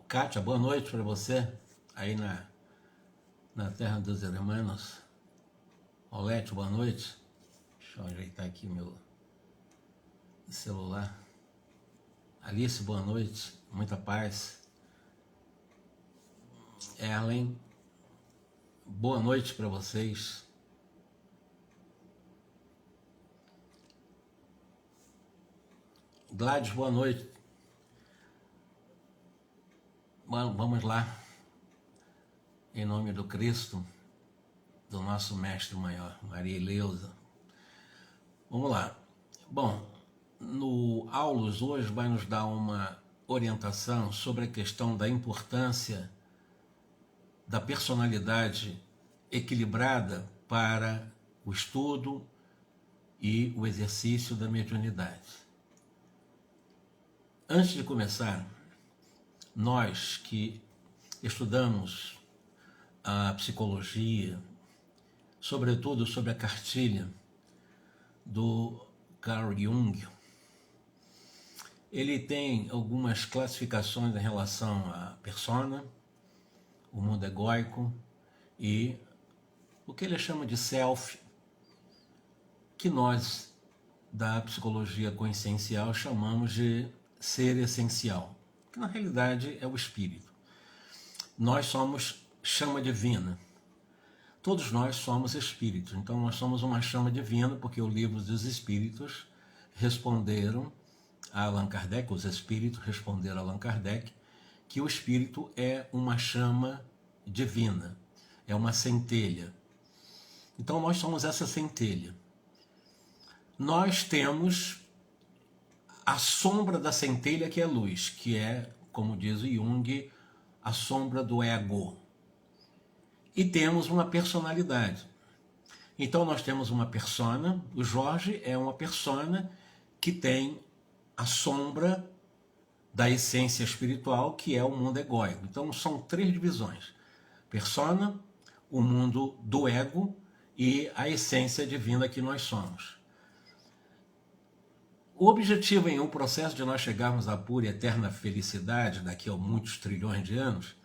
Kátia, boa noite para você, aí na terra dos hermanos. Olete, boa noite. Deixa eu ajeitar aqui meu celular. Alice, boa noite, muita paz. Erlen, boa noite para vocês. Gladys, boa noite. Vamos lá, em nome do Cristo, do nosso Mestre Maior, Maria Eleusa. Vamos lá. Bom, no Aulus hoje vai nos dar uma orientação sobre a questão da importância da personalidade equilibrada para o estudo e o exercício da mediunidade. Antes de começar, nós que estudamos a psicologia, sobretudo sobre a cartilha do Carl Jung, ele tem algumas classificações em relação à persona, o mundo egóico e o que ele chama de self, que nós da psicologia consciencial chamamos de ser essencial, que na realidade é o espírito. Nós somos chama divina. Todos nós somos espíritos, então nós somos uma chama divina, porque o livro dos espíritos responderam a Allan Kardec, os espíritos responderam a Allan Kardec, que o espírito é uma chama divina, é uma centelha. Então nós somos essa centelha. Nós temos a sombra da centelha, que é a luz, que é, como diz o Jung, a sombra do ego. E temos uma personalidade. Então nós temos uma persona, o Jorge é uma persona que tem a sombra da essência espiritual, que é o mundo egóico. Então são três divisões: persona, o mundo do ego e a essência divina que nós somos. O objetivo em um processo de nós chegarmos à pura e eterna felicidade daqui a muitos trilhões de anos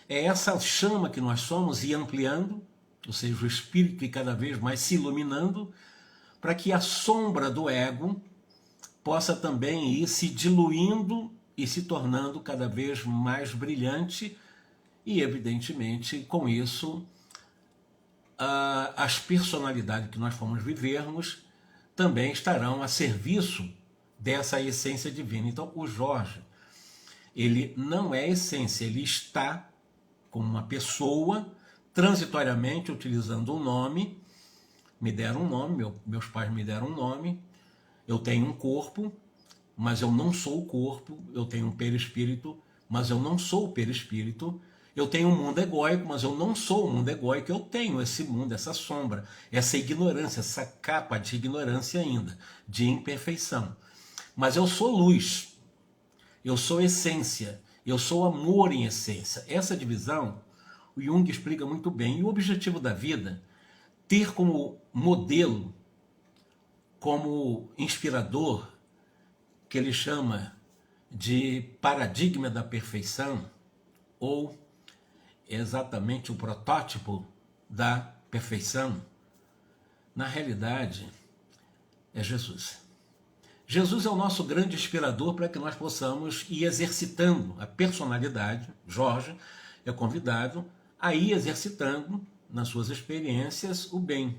é essa chama que nós somos ir ampliando, ou seja, o espírito ir cada vez mais se iluminando, para que a sombra do ego possa também ir se diluindo e se tornando cada vez mais brilhante e, evidentemente, com isso, as personalidades que nós fomos vivermos também estarão a serviço dessa essência divina. Então, o Jorge, ele não é essência, ele está como uma pessoa, transitoriamente utilizando um nome. Me deram um nome, meus pais me deram um nome. Eu tenho um corpo, mas eu não sou o corpo. Eu tenho um perispírito, mas eu não sou o perispírito. Eu tenho um mundo egóico, mas eu não sou o mundo egóico. Eu tenho esse mundo, essa sombra, essa ignorância, essa capa de ignorância ainda, de imperfeição. Mas eu sou luz, eu sou essência, eu sou amor em essência. Essa divisão, o Jung explica muito bem. E o objetivo da vida, ter como modelo, como inspirador, que ele chama de paradigma da perfeição, ou exatamente o protótipo da perfeição, na realidade é Jesus. Jesus é o nosso grande inspirador para que nós possamos ir exercitando a personalidade. Jorge é convidado a ir exercitando nas suas experiências o bem,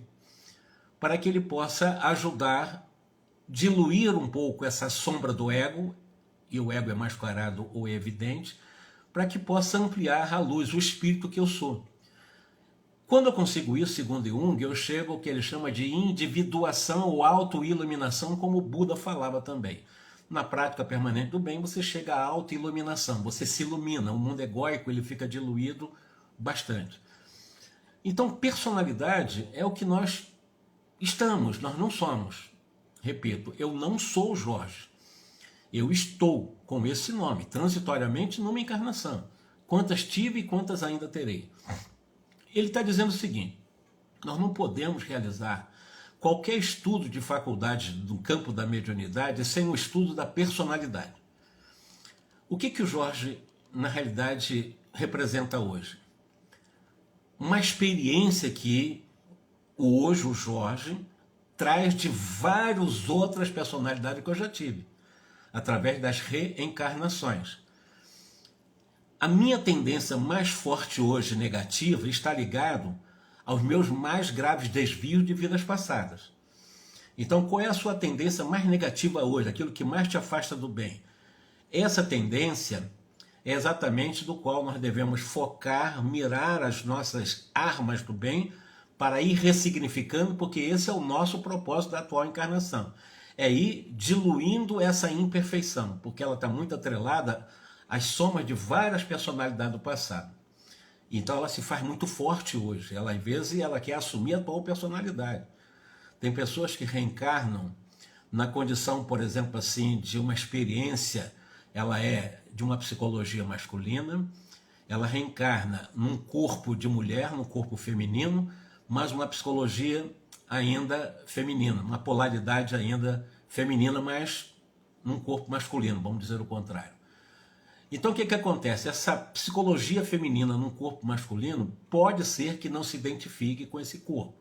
para que ele possa ajudar a diluir um pouco essa sombra do ego, e o ego é mascarado ou é evidente, para que possa ampliar a luz, o espírito que eu sou. Quando eu consigo isso, segundo Jung, eu chego ao que ele chama de individuação ou autoiluminação, como o Buda falava também. Na prática permanente do bem, você chega à autoiluminação, você se ilumina, o mundo egóico ele fica diluído bastante. Então, personalidade é o que nós estamos, nós não somos. Repito, eu não sou o Jorge. Eu estou com esse nome, transitoriamente, numa encarnação. Quantas tive e quantas ainda terei. Ele está dizendo o seguinte: nós não podemos realizar qualquer estudo de faculdade do campo da mediunidade sem o estudo da personalidade. O que o Jorge na realidade, representa hoje? Uma experiência que hoje o Jorge traz de várias outras personalidades que eu já tive, através das reencarnações. A minha tendência mais forte hoje, negativa, está ligado aos meus mais graves desvios de vidas passadas. Então, qual é a sua tendência mais negativa hoje, aquilo que mais te afasta do bem? Essa tendência é exatamente do qual nós devemos focar, mirar as nossas armas do bem para ir ressignificando, porque esse é o nosso propósito da atual encarnação. É ir diluindo essa imperfeição, porque ela está muito atrelada às somas de várias personalidades do passado. Então ela se faz muito forte hoje. Ela, às vezes, ela quer assumir a atual personalidade. Tem pessoas que reencarnam na condição, por exemplo, assim, de uma experiência, ela é de uma psicologia masculina, ela reencarna num corpo de mulher, num corpo feminino, mas uma psicologia ainda feminina, uma polaridade ainda feminina, mas num corpo masculino, vamos dizer o contrário. Então o que acontece? Essa psicologia feminina num corpo masculino pode ser que não se identifique com esse corpo.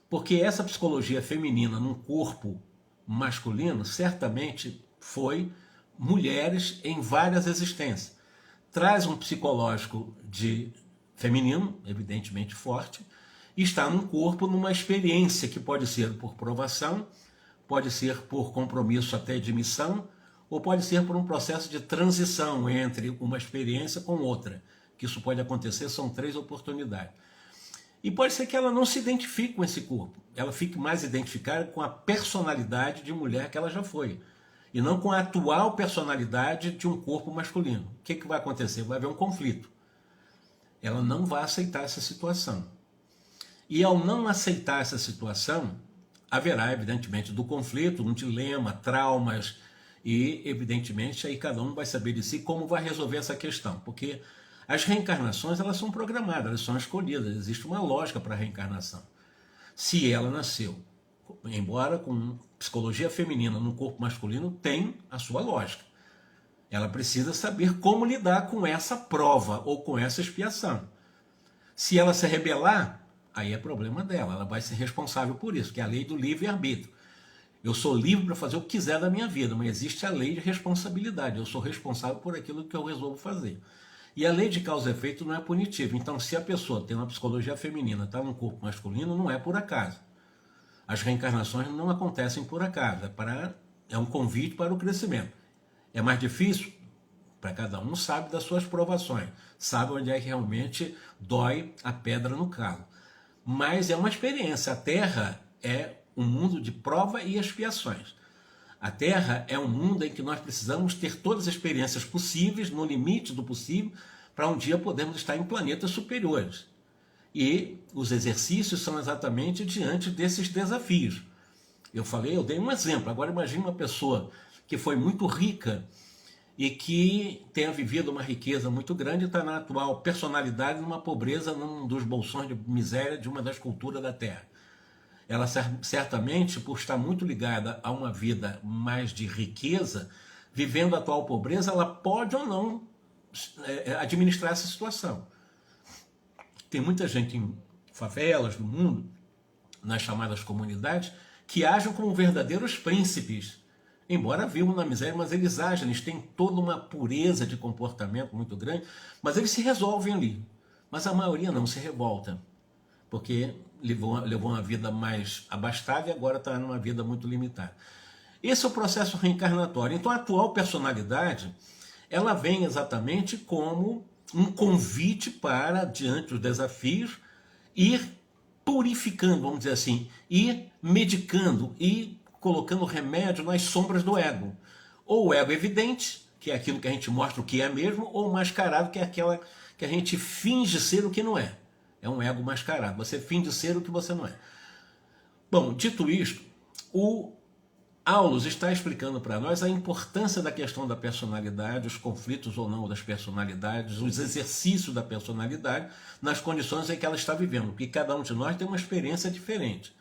Porque essa psicologia feminina num corpo masculino certamente foi mulheres em várias existências. Traz um psicológico de feminino, evidentemente forte, e está num corpo, numa experiência que pode ser por provação, pode ser por compromisso até de missão, ou pode ser por um processo de transição entre uma experiência com outra, que isso pode acontecer, são 3 oportunidades. E pode ser que ela não se identifique com esse corpo, ela fique mais identificada com a personalidade de mulher que ela já foi, e não com a atual personalidade de um corpo masculino. O que vai acontecer? Vai haver um conflito. Ela não vai aceitar essa situação. E ao não aceitar essa situação, haverá, evidentemente, do conflito, um dilema, traumas, e, evidentemente, aí cada um vai saber de si como vai resolver essa questão, porque as reencarnações, elas são programadas, elas são escolhidas, existe uma lógica para a reencarnação. Se ela nasceu, embora com psicologia feminina no corpo masculino, tem a sua lógica. Ela precisa saber como lidar com essa prova ou com essa expiação. Se ela se rebelar, aí é problema dela, ela vai ser responsável por isso, que é a lei do livre-arbítrio. Eu sou livre para fazer o que quiser da minha vida, mas existe a lei de responsabilidade. Eu sou responsável por aquilo que eu resolvo fazer. E a lei de causa e efeito não é punitiva. Então, se a pessoa tem uma psicologia feminina, está num corpo masculino, não é por acaso. As reencarnações não acontecem por acaso. É um convite para o crescimento. É mais difícil? Para cada um sabe das suas provações. Sabe onde é que realmente dói a pedra no calo. Mas é uma experiência. A Terra é um mundo de prova e expiações. A Terra é um mundo em que nós precisamos ter todas as experiências possíveis, no limite do possível, para um dia podermos estar em planetas superiores. E os exercícios são exatamente diante desses desafios. Eu dei um exemplo. Agora imagine uma pessoa que foi muito rica e que tenha vivido uma riqueza muito grande e está na atual personalidade numa pobreza, num dos bolsões de miséria de uma das culturas da Terra. Ela certamente, por estar muito ligada a uma vida mais de riqueza, vivendo a atual pobreza, ela pode ou não administrar essa situação. Tem muita gente em favelas do mundo, nas chamadas comunidades, que agem como verdadeiros príncipes. Embora vivam na miséria, mas eles agem, eles têm toda uma pureza de comportamento muito grande, mas eles se resolvem ali. Mas a maioria não se revolta, porque levou uma vida mais abastada e agora está numa vida muito limitada. Esse é o processo reencarnatório. Então a atual personalidade, ela vem exatamente como um convite para, diante dos desafios, ir purificando, vamos dizer assim, ir medicando, ir colocando remédio nas sombras do ego. Ou o ego evidente, que é aquilo que a gente mostra o que é mesmo, ou o mascarado, que é aquela que a gente finge ser o que não é. É um ego mascarado. Você finge ser o que você não é. Bom, dito isto, o Aulus está explicando para nós a importância da questão da personalidade, os conflitos ou não das personalidades, os exercícios da personalidade nas condições em que ela está vivendo, porque cada um de nós tem uma experiência diferente.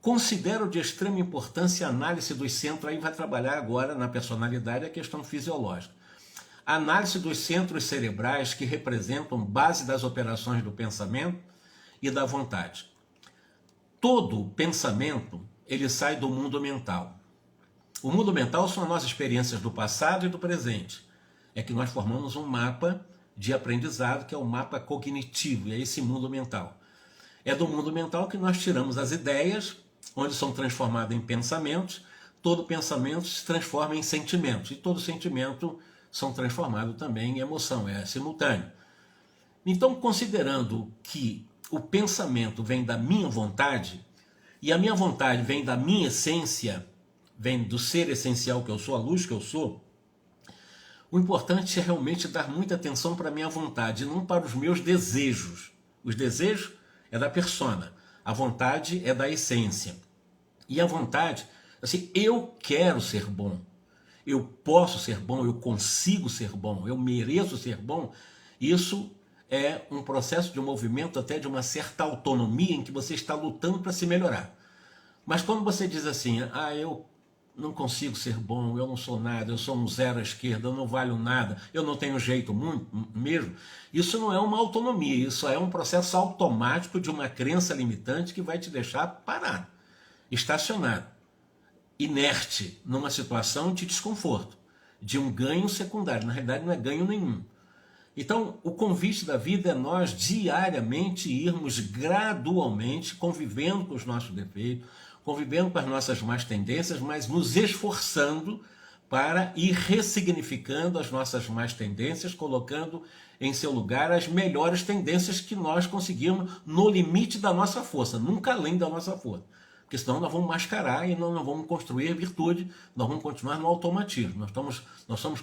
Considero de extrema importância a análise dos centros, aí vai trabalhar agora na personalidade a questão fisiológica. a análise dos centros cerebrais que representam base das operações do pensamento e da vontade. Todo pensamento, ele sai do mundo mental. O mundo mental são as nossas experiências do passado e do presente. É que nós formamos um mapa de aprendizado, que é o mapa cognitivo, é esse mundo mental. É do mundo mental que nós tiramos as ideias, onde são transformadas em pensamentos. Todo pensamento se transforma em sentimentos, e todo sentimento são transformados também em emoção, é simultâneo. Então, considerando que o pensamento vem da minha vontade, e a minha vontade vem da minha essência, vem do ser essencial que eu sou, a luz que eu sou, o importante é realmente dar muita atenção para a minha vontade, não para os meus desejos. Os desejos é da persona, a vontade é da essência. E a vontade, assim, eu quero ser bom, eu posso ser bom, eu consigo ser bom, eu mereço ser bom. Isso é um processo de um movimento até de uma certa autonomia em que você está lutando para se melhorar. Mas quando você diz assim, eu não consigo ser bom, eu não sou nada, eu sou um zero à esquerda, eu não valho nada, eu não tenho jeito muito mesmo, isso não é uma autonomia, isso é um processo automático de uma crença limitante que vai te deixar parado, estacionado, inerte, numa situação de desconforto, de um ganho secundário. Na realidade não é ganho nenhum. Então, o convite da vida é nós diariamente irmos gradualmente convivendo com os nossos defeitos, convivendo com as nossas más tendências, mas nos esforçando para ir ressignificando as nossas más tendências, colocando em seu lugar as melhores tendências que nós conseguimos no limite da nossa força, nunca além da nossa força. Porque senão nós vamos mascarar e não vamos construir virtude, nós vamos continuar no automatismo. Nós somos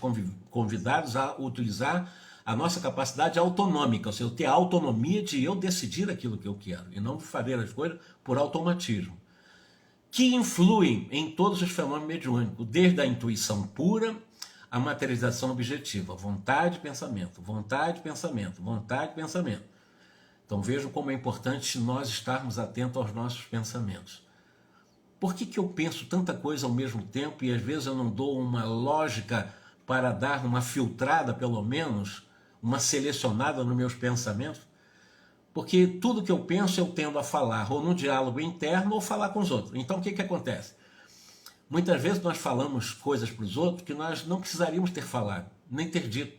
convidados a utilizar a nossa capacidade autonômica, ou seja, ter a autonomia de eu decidir aquilo que eu quero e não fazer as coisas por automatismo, que influem em todos os fenômenos mediúnicos, desde a intuição pura à materialização objetiva, vontade, pensamento, vontade, pensamento, vontade, pensamento. Então vejam como é importante nós estarmos atentos aos nossos pensamentos. Por que eu penso tanta coisa ao mesmo tempo e às vezes eu não dou uma lógica para dar uma filtrada, pelo menos, uma selecionada nos meus pensamentos? Porque tudo que eu penso eu tendo a falar ou no diálogo interno ou falar com os outros. Então o que acontece? Muitas vezes nós falamos coisas para os outros que nós não precisaríamos ter falado, nem ter dito.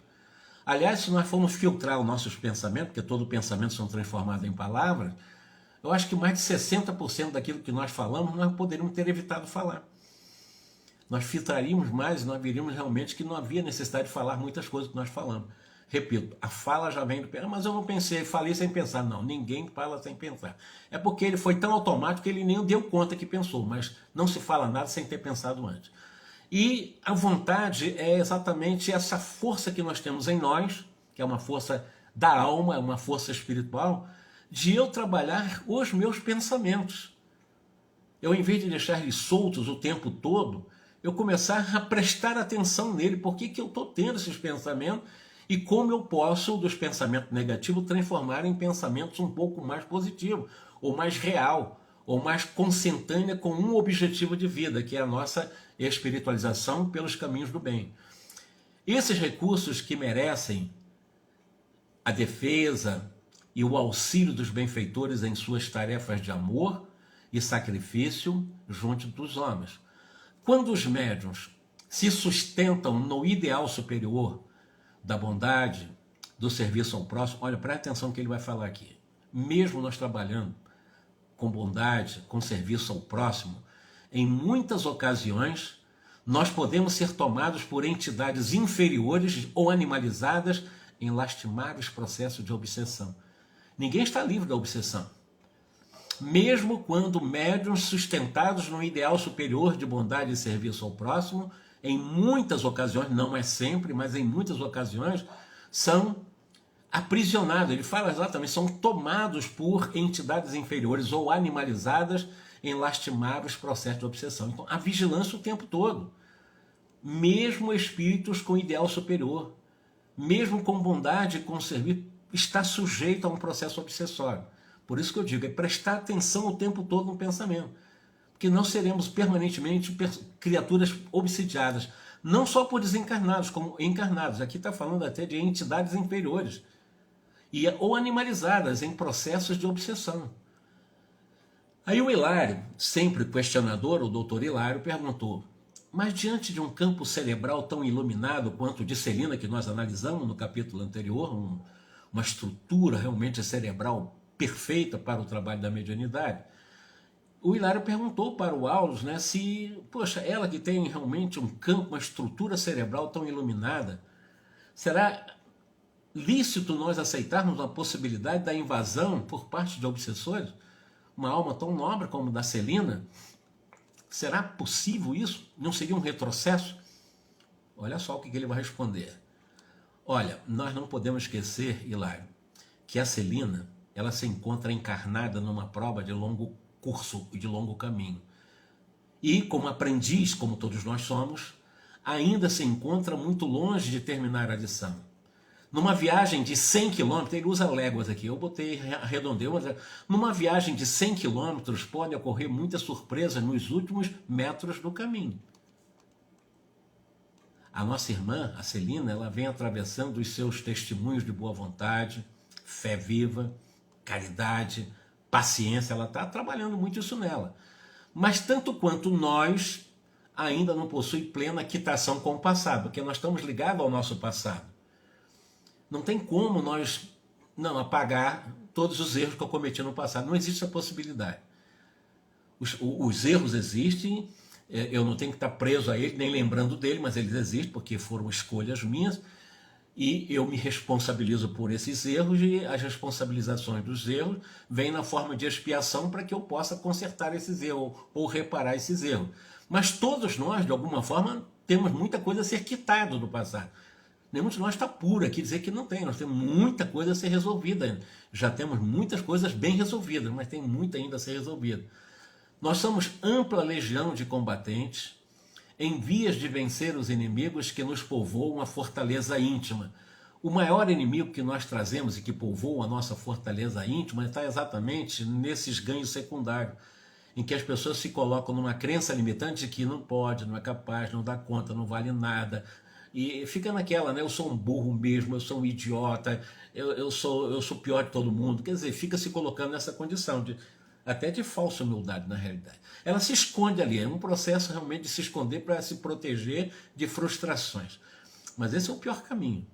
Aliás, se nós formos filtrar os nossos pensamentos, porque todo pensamento são transformados em palavras, eu acho que mais de 60% daquilo que nós falamos nós poderíamos ter evitado falar. Nós filtraríamos mais e nós viríamos realmente que não havia necessidade de falar muitas coisas que nós falamos. Repito, a fala já vem do pensamento, mas eu não pensei, falei sem pensar. Não, ninguém fala sem pensar. É porque ele foi tão automático que ele nem deu conta que pensou, mas não se fala nada sem ter pensado antes. E a vontade é exatamente essa força que nós temos em nós, que é uma força da alma, é uma força espiritual, de eu trabalhar os meus pensamentos. Eu, em vez de deixar eles soltos o tempo todo, eu começar a prestar atenção nele. Por que eu estou tendo esses pensamentos e como eu posso, dos pensamentos negativos, transformar em pensamentos um pouco mais positivos, ou mais real, ou mais consentânea com um objetivo de vida, que é a nossa espiritualização pelos caminhos do bem. Esses recursos que merecem a defesa e o auxílio dos benfeitores em suas tarefas de amor e sacrifício junto dos homens. Quando os médiuns se sustentam no ideal superior da bondade, do serviço ao próximo, olha, presta atenção no que ele vai falar aqui. Mesmo nós trabalhando com bondade, com serviço ao próximo, em muitas ocasiões nós podemos ser tomados por entidades inferiores ou animalizadas em lastimáveis processos de obsessão. Ninguém está livre da obsessão. Mesmo quando médiuns sustentados no ideal superior de bondade e serviço ao próximo, em muitas ocasiões, não é sempre, mas em muitas ocasiões, são aprisionados. Ele fala exatamente, são tomados por entidades inferiores ou animalizadas em lastimáveis processos de obsessão. Então, a vigilância o tempo todo. Mesmo espíritos com ideal superior, mesmo com bondade e com serviço, está sujeito a um processo obsessório. Por isso que eu digo, é prestar atenção o tempo todo no pensamento. Porque não seremos permanentemente criaturas obsidiadas. não só por desencarnados, como encarnados. Aqui está falando até de entidades inferiores ou animalizadas em processos de obsessão. Aí o Hilário, sempre questionador, o doutor Hilário, perguntou: mas diante de um campo cerebral tão iluminado quanto o de Celina, que nós analisamos no capítulo anterior, uma estrutura realmente cerebral perfeita para o trabalho da mediunidade, o Hilário perguntou para o Aulus, né, se, poxa, ela que tem realmente um campo, uma estrutura cerebral tão iluminada, será lícito nós aceitarmos a possibilidade da invasão por parte de obsessores? Uma alma tão nobre como a da Celina, será possível isso? Não seria um retrocesso? Olha só o que ele vai responder. Olha, nós não podemos esquecer, Hilário, que a Celina, ela se encontra encarnada numa prova de longo curso e de longo caminho. E como aprendiz, como todos nós somos, ainda se encontra muito longe de terminar a lição. Numa viagem de 100 quilômetros, ele usa léguas aqui, eu botei arredondeu, mas numa viagem de 100 quilômetros pode ocorrer muitas surpresas nos últimos metros do caminho. A nossa irmã, a Celina, ela vem atravessando os seus testemunhos de boa vontade, fé viva, caridade, paciência, ela está trabalhando muito isso nela. Mas tanto quanto nós, ainda não possui plena quitação com o passado, porque nós estamos ligados ao nosso passado. Não tem como nós não apagar todos os erros que eu cometi no passado. Não existe essa possibilidade. Os erros existem, eu não tenho que estar preso a eles, nem lembrando dele, mas eles existem porque foram escolhas minhas, e eu me responsabilizo por esses erros, e as responsabilizações dos erros vêm na forma de expiação para que eu possa consertar esses erros ou reparar esses erros. Mas todos nós, de alguma forma, temos muita coisa a ser quitada do passado. Nenhum de nós está puro aqui dizer que não tem, nós temos muita coisa a ser resolvida. Já temos muitas coisas bem resolvidas, mas tem muita ainda a ser resolvida. Nós somos ampla legião de combatentes, em vias de vencer os inimigos que nos povoam a fortaleza íntima. O maior inimigo que nós trazemos e que povoa a nossa fortaleza íntima está exatamente nesses ganhos secundários, em que as pessoas se colocam numa crença limitante de que não pode, não é capaz, não dá conta, não vale nada. E fica naquela, né? Eu sou um burro mesmo, eu sou um idiota, eu sou pior de todo mundo. Quer dizer, fica se colocando nessa condição, até de falsa humildade na realidade. Ela se esconde ali, é um processo realmente de se esconder para se proteger de frustrações. Mas esse é o pior caminho.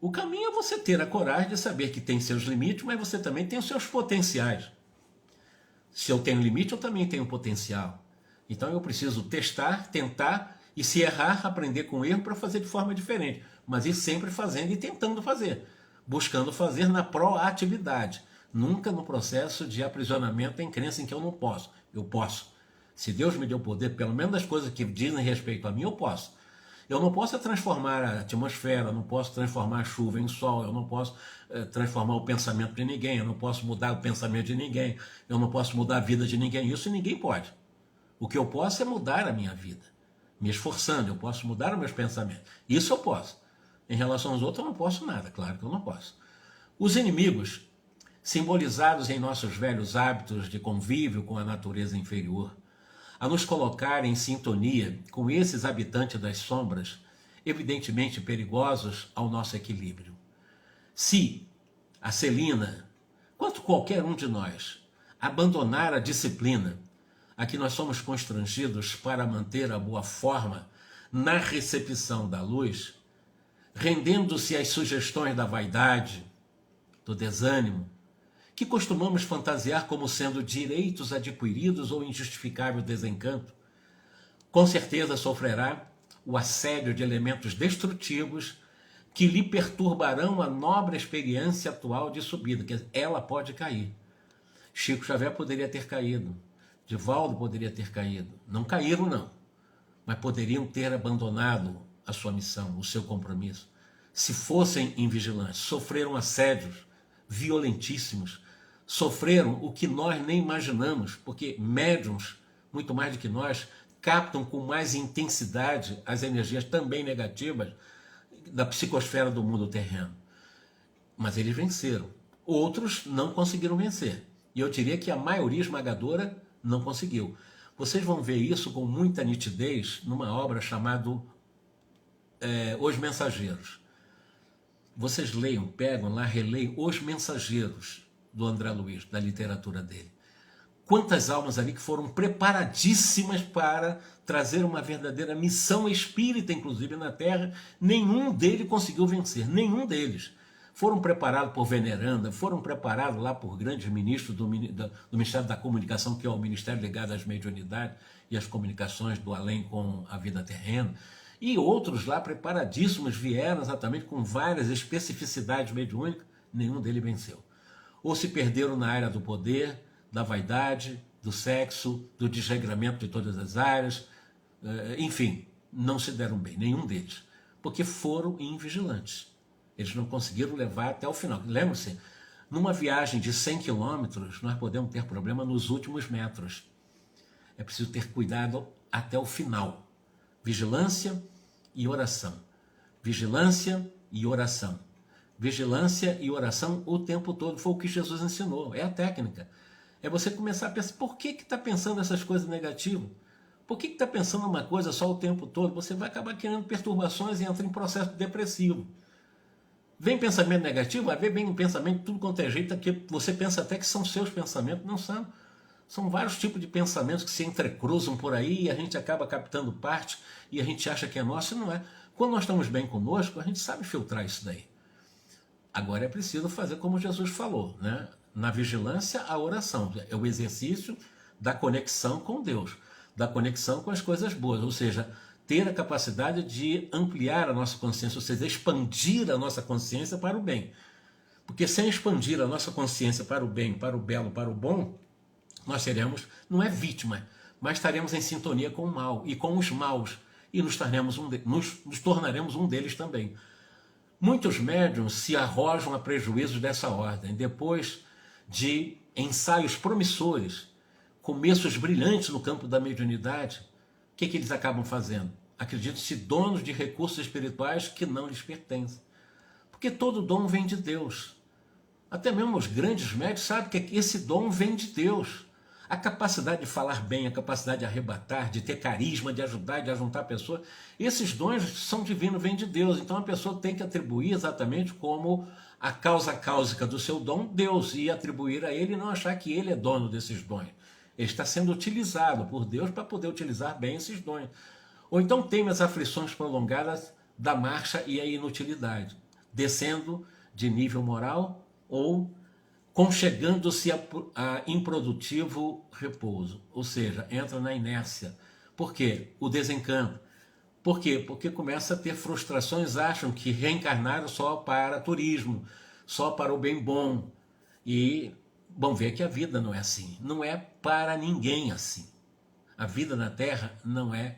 O caminho é você ter a coragem de saber que tem seus limites, mas você também tem os seus potenciais. Se eu tenho limite, eu também tenho potencial. Então eu preciso testar, tentar, e se errar, aprender com o erro para fazer de forma diferente. Mas ir sempre fazendo e tentando fazer. Buscando fazer na proatividade. Nunca no processo de aprisionamento em crença em que eu não posso. Eu posso. Se Deus me deu poder, pelo menos das coisas que dizem respeito a mim, eu posso. Eu não posso transformar a atmosfera, eu não posso transformar a chuva em sol, eu não posso transformar o pensamento de ninguém, eu não posso mudar o pensamento de ninguém, eu não posso mudar a vida de ninguém. Isso ninguém pode. O que eu posso é mudar a minha vida. Me esforçando, eu posso mudar os meus pensamentos. Isso eu posso. Em relação aos outros, eu não posso nada, claro que eu não posso. Os inimigos, simbolizados em nossos velhos hábitos de convívio com a natureza inferior, a nos colocar em sintonia com esses habitantes das sombras, evidentemente perigosos ao nosso equilíbrio. Se a Celina, quanto qualquer um de nós, abandonar a disciplina, a que nós somos constrangidos para manter a boa forma na recepção da luz, rendendo-se às sugestões da vaidade, do desânimo, que costumamos fantasiar como sendo direitos adquiridos ou injustificável desencanto, com certeza sofrerá o assédio de elementos destrutivos que lhe perturbarão a nobre experiência atual de subida, que ela pode cair. Chico Xavier poderia ter caído, Divaldo poderia ter caído. Não caíram, não. Mas poderiam ter abandonado a sua missão, o seu compromisso. Se fossem invigilantes, sofreram assédios violentíssimos, sofreram o que nós nem imaginamos, porque médiuns, muito mais do que nós, captam com mais intensidade as energias também negativas da psicosfera do mundo terreno. Mas eles venceram. Outros não conseguiram vencer. E eu diria que a maioria esmagadora não conseguiu. Vocês vão ver isso com muita nitidez numa obra chamada Os Mensageiros. Vocês leiam, pegam lá, releiam Os Mensageiros do André Luiz, da literatura dele. Quantas almas ali que foram preparadíssimas para trazer uma verdadeira missão espírita, inclusive na Terra, nenhum deles conseguiu vencer, nenhum deles. Foram preparados por Veneranda, foram preparados lá por grandes ministros do Ministério da Comunicação, que é o Ministério ligado às mediunidades e às comunicações do além com a vida terrena, e outros lá preparadíssimos vieram exatamente com várias especificidades mediúnicas, nenhum deles venceu. Ou se perderam na área do poder, da vaidade, do sexo, do desregramento de todas as áreas, enfim, não se deram bem, nenhum deles, porque foram invigilantes. Eles não conseguiram levar até o final. Lembre-se, numa viagem de 100 quilômetros, nós podemos ter problema nos últimos metros. É preciso ter cuidado até o final. Vigilância e oração. Vigilância e oração. Vigilância e oração o tempo todo. Foi o que Jesus ensinou, é a técnica. É você começar a pensar, por que está pensando essas coisas negativas? Por que está pensando uma coisa só o tempo todo? Você vai acabar criando perturbações e entra em processo depressivo. Vem pensamento negativo, vai ver bem um pensamento, tudo quanto é jeito, que você pensa até que são seus pensamentos, não são. São vários tipos de pensamentos que se entrecruzam por aí e a gente acaba captando parte e a gente acha que é nosso e não é. Quando nós estamos bem conosco, a gente sabe filtrar isso daí. Agora é preciso fazer como Jesus falou, né? Na vigilância, a oração, é o exercício da conexão com Deus, da conexão com as coisas boas, ou seja, ter a capacidade de ampliar a nossa consciência, ou seja, expandir a nossa consciência para o bem. Porque sem expandir a nossa consciência para o bem, para o belo, para o bom, nós seremos, não é vítima, mas estaremos em sintonia com o mal e com os maus, e nos tornaremos um deles também. Muitos médiuns se arrojam a prejuízos dessa ordem, depois de ensaios promissores, começos brilhantes no campo da mediunidade, o que eles acabam fazendo? Acreditam-se donos de recursos espirituais que não lhes pertencem. Porque todo dom vem de Deus. Até mesmo os grandes médiuns sabem que esse dom vem de Deus. A capacidade de falar bem, a capacidade de arrebatar, de ter carisma, de ajudar, de ajuntar pessoas, esses dons são divinos, vêm de Deus. Então a pessoa tem que atribuir exatamente como a causa cáusica do seu dom, Deus, e atribuir a ele e não achar que ele é dono desses dons. Ele está sendo utilizado por Deus para poder utilizar bem esses dons. Ou então teme as aflições prolongadas da marcha e a inutilidade, descendo de nível moral ou conchegando-se a improdutivo repouso, ou seja, entra na inércia. Por quê? O desencanto. Por quê? Porque começa a ter frustrações, acham que reencarnaram só para turismo, só para o bem bom. E vão ver que a vida não é assim. Não é para ninguém assim. A vida na Terra não é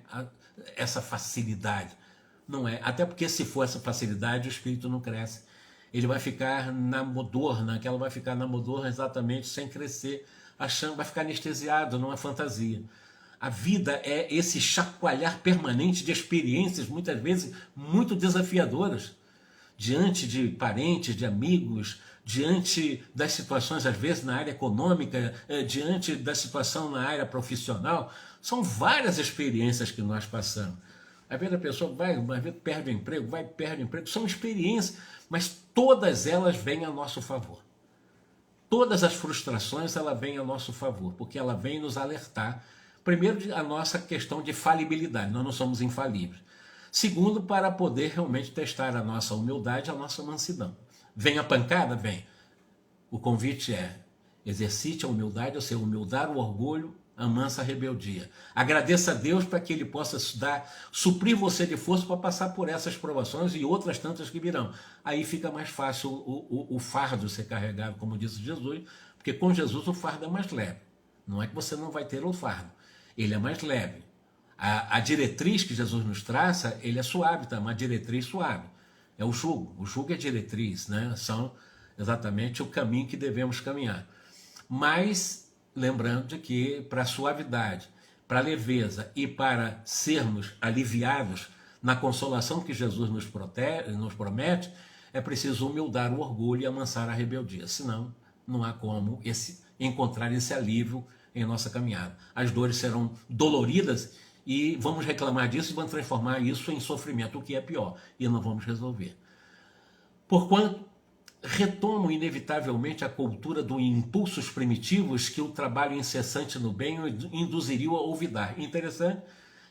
essa facilidade. Não é. Até porque se for essa facilidade, o espírito não cresce. Ele vai ficar na modorna, que ela vai ficar na modorna exatamente sem crescer, achando, vai ficar anestesiado numa fantasia. A vida é esse chacoalhar permanente de experiências, muitas vezes muito desafiadoras, diante de parentes, de amigos, diante das situações, às vezes, na área econômica, diante da situação na área profissional. São várias experiências que nós passamos. Às vezes a pessoa vai, às vezes perde o emprego, perde o emprego. São experiências, mas todas elas vêm a nosso favor. Todas as frustrações, ela vem a nosso favor, porque ela vem nos alertar. Primeiro, a nossa questão de falibilidade, nós não somos infalíveis. Segundo, para poder realmente testar a nossa humildade, a nossa mansidão. Vem a pancada? Vem. O convite é: exercite a humildade, ou seja, humildar o orgulho, a mansa rebeldia. Agradeça a Deus para que Ele possa suprir você de força para passar por essas provações e outras tantas que virão. Aí fica mais fácil o fardo ser carregado, como disse Jesus, porque com Jesus o fardo é mais leve. Não é que você não vai ter o fardo, ele é mais leve. A diretriz que Jesus nos traça, ele é suave, tá? Uma diretriz suave. É o jugo é diretriz, né? São exatamente o caminho que devemos caminhar. Mas lembrando de que para a suavidade, para a leveza e para sermos aliviados na consolação que Jesus nos promete, é preciso humildar o orgulho e amansar a rebeldia. Senão, não há como encontrar esse alívio em nossa caminhada. As dores serão doloridas e vamos reclamar disso e vamos transformar isso em sofrimento, o que é pior, e não vamos resolver. Porquanto retomam inevitavelmente a cultura dos impulsos primitivos que o trabalho incessante no bem induziria a olvidar. Interessante,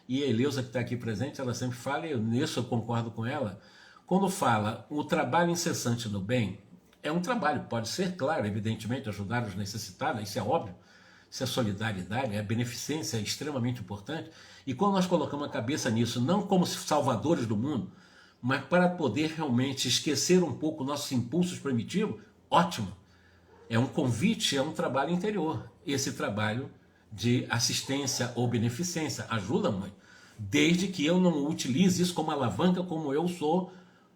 e a Eleusa que está aqui presente, ela sempre fala, e nisso eu concordo com ela, quando fala o trabalho incessante no bem, é um trabalho, pode ser, claro, evidentemente, ajudar os necessitados, isso é óbvio, isso é solidariedade, a beneficência é extremamente importante, e quando nós colocamos a cabeça nisso, não como salvadores do mundo, mas para poder realmente esquecer um pouco nossos impulsos primitivos, ótimo. É um convite, é um trabalho interior. Esse trabalho de assistência ou beneficência ajuda muito. Desde que eu não utilize isso como alavanca, como eu sou,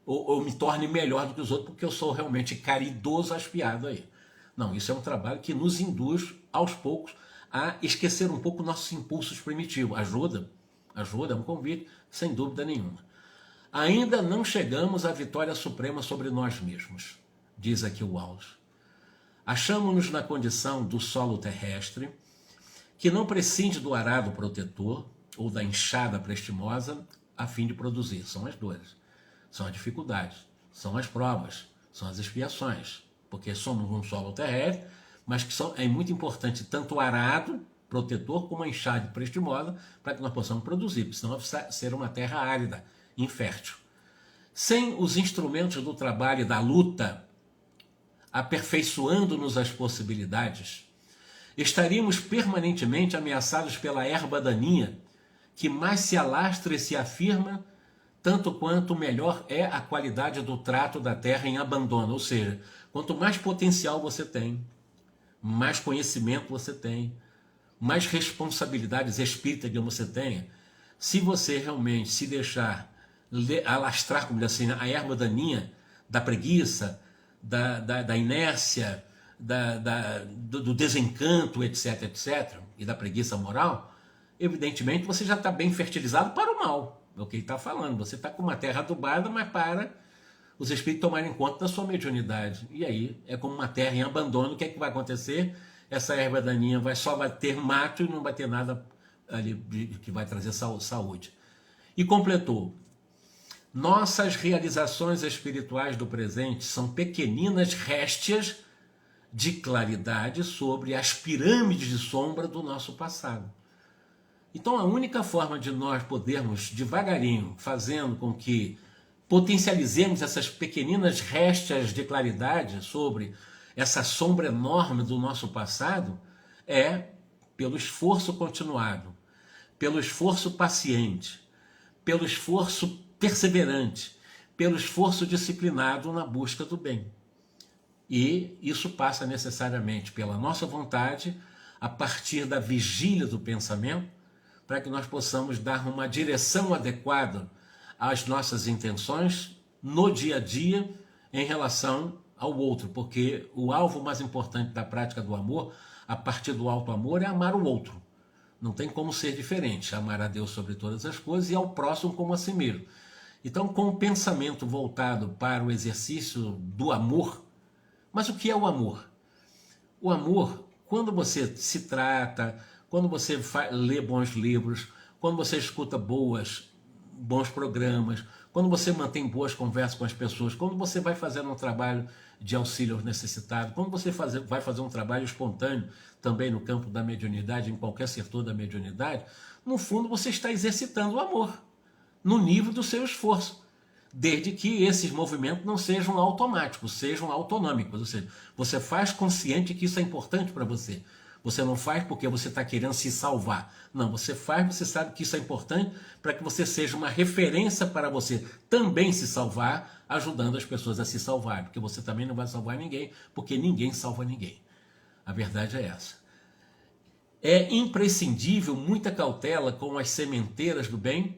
ou me torne melhor do que os outros, porque eu sou realmente caridoso, aspiado aí. Não, isso é um trabalho que nos induz, aos poucos, a esquecer um pouco nossos impulsos primitivos. Ajuda, é um convite, sem dúvida nenhuma. Ainda não chegamos à vitória suprema sobre nós mesmos, diz aqui o Wallace. Achamos-nos na condição do solo terrestre, que não prescinde do arado protetor ou da enxada prestimosa a fim de produzir. São as dores, são as dificuldades, são as provas, são as expiações, porque somos um solo terrestre, mas que é muito importante tanto o arado protetor como a enxada prestimosa para que nós possamos produzir, porque senão vai ser uma terra árida, infértil. Sem os instrumentos do trabalho e da luta, aperfeiçoando-nos as possibilidades, estaríamos permanentemente ameaçados pela erva daninha, que mais se alastra e se afirma, tanto quanto melhor é a qualidade do trato da terra em abandono. Ou seja, quanto mais potencial você tem, mais conhecimento você tem, mais responsabilidades espíritas que você tenha, se você realmente se deixar alastrar, como diz assim, a erva daninha da preguiça, da inércia, do desencanto, etc, etc, e da preguiça moral, evidentemente você já está bem fertilizado para o mal. É o que ele está falando. Você está com uma terra adubada, mas para os espíritos tomarem conta da sua mediunidade. E aí é como uma terra em abandono. O que é que vai acontecer? Essa erva daninha só vai ter mato e não vai ter nada ali que vai trazer saúde. E completou: nossas realizações espirituais do presente são pequeninas réstias de claridade sobre as pirâmides de sombra do nosso passado. Então a única forma de nós podermos devagarinho, fazendo com que potencializemos essas pequeninas réstias de claridade sobre essa sombra enorme do nosso passado, é pelo esforço continuado, pelo esforço paciente, pelo esforço perseverante, pelo esforço disciplinado na busca do bem. E isso passa necessariamente pela nossa vontade, a partir da vigília do pensamento, para que nós possamos dar uma direção adequada às nossas intenções no dia a dia em relação ao outro, porque o alvo mais importante da prática do amor, a partir do alto amor, é amar o outro. Não tem como ser diferente, amar a Deus sobre todas as coisas e ao próximo como a si mesmo. Então, com o pensamento voltado para o exercício do amor, mas o que é o amor? O amor, quando você se trata, quando você lê bons livros, quando você escuta bons programas, quando você mantém boas conversas com as pessoas, quando você vai fazendo um trabalho de auxílio aos necessitados, quando você vai fazer um trabalho espontâneo também no campo da mediunidade, em qualquer setor da mediunidade, no fundo você está exercitando o amor, no nível do seu esforço, desde que esses movimentos não sejam automáticos, sejam autonômicos, ou seja, você faz consciente que isso é importante para você. Você não faz porque você está querendo se salvar. Não, você faz, você sabe que isso é importante para que você seja uma referência para você também se salvar, ajudando as pessoas a se salvar, porque você também não vai salvar ninguém, porque ninguém salva ninguém. A verdade é essa. É imprescindível muita cautela com as sementeiras do bem,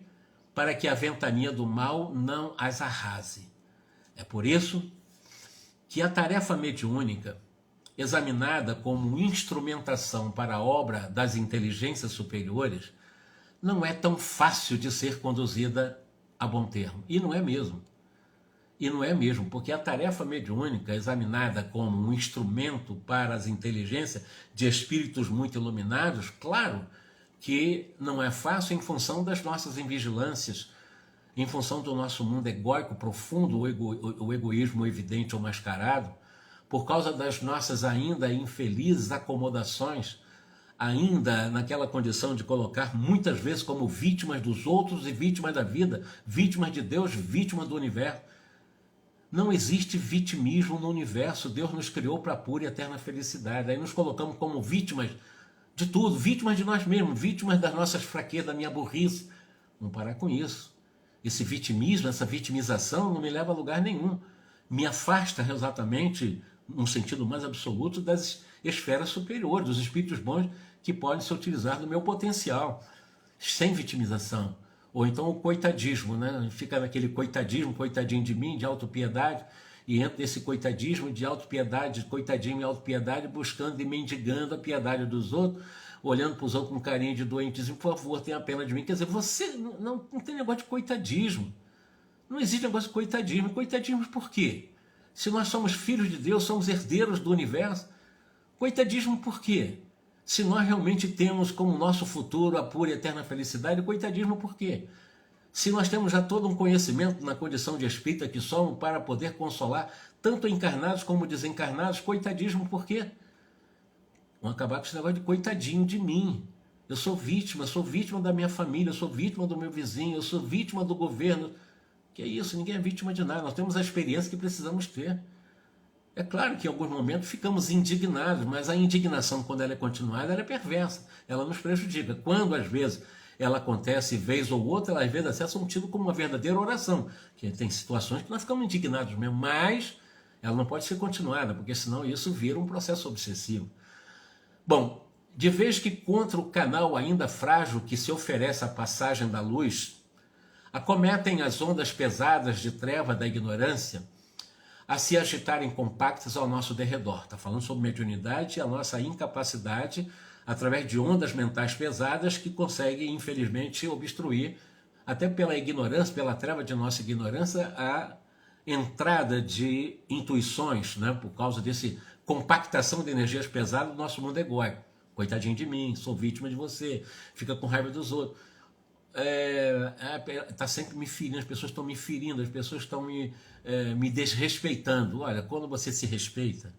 para que a ventania do mal não as arrase. É por isso que a tarefa mediúnica, examinada como instrumentação para a obra das inteligências superiores, não é tão fácil de ser conduzida a bom termo. E não é mesmo. E não é mesmo, porque a tarefa mediúnica, examinada como um instrumento para as inteligências de espíritos muito iluminados, claro que não é fácil em função das nossas invigilâncias, em função do nosso mundo egóico profundo, o egoísmo evidente ou mascarado, por causa das nossas ainda infelizes acomodações, ainda naquela condição de colocar muitas vezes como vítimas dos outros e vítimas da vida, vítimas de Deus, vítimas do universo. Não existe vitimismo no universo, Deus nos criou para a pura e eterna felicidade. Aí nos colocamos como vítimas de tudo, vítimas de nós mesmos, vítimas das nossas fraquezas, da minha burrice. Vamos parar com isso. Esse vitimismo, essa vitimização não me leva a lugar nenhum. Me afasta exatamente, num sentido mais absoluto, das esferas superiores, dos espíritos bons que podem se utilizar do meu potencial, sem vitimização. Ou então o coitadismo, né? Fica naquele coitadismo, coitadinho de mim, de autopiedade, e entra nesse coitadismo de autopiedade, de coitadinho e autopiedade, buscando e mendigando a piedade dos outros, olhando para os outros com carinho de doentezinho, por favor, tenha pena de mim. Quer dizer, você não tem negócio de coitadismo. Não existe negócio de coitadismo. Coitadismo por quê? Se nós somos filhos de Deus, somos herdeiros do universo, coitadismo por quê? Se nós realmente temos como nosso futuro a pura e eterna felicidade, coitadismo por quê? Se nós temos já todo um conhecimento na condição de espírita que somos para poder consolar tanto encarnados como desencarnados, coitadismo por quê? Vamos acabar com esse negócio de coitadinho de mim. Eu sou vítima da minha família, eu sou vítima do meu vizinho, eu sou vítima do governo. Que é isso? Ninguém é vítima de nada. Nós temos a experiência que precisamos ter. É claro que em alguns momentos ficamos indignados, mas a indignação, quando ela é continuada, ela é perversa, ela nos prejudica. Quando, às vezes, ela acontece vez ou outra, ela às vezes acessa um tido como uma verdadeira oração, que tem situações que nós ficamos indignados mesmo, mas ela não pode ser continuada, porque senão isso vira um processo obsessivo. Bom, de vez que contra o canal ainda frágil que se oferece à passagem da luz, acometem as ondas pesadas de treva da ignorância a se agitarem compactas ao nosso derredor. Está falando sobre mediunidade e a nossa incapacidade, através de ondas mentais pesadas que conseguem, infelizmente, obstruir, até pela ignorância, pela treva de nossa ignorância, a entrada de intuições, né, por causa desse compactação de energias pesadas do nosso mundo egóico. Coitadinho de mim, sou vítima de você, fica com raiva dos outros. Está sempre me ferindo, as pessoas estão me ferindo, as pessoas estão me desrespeitando. Olha, quando você se respeita,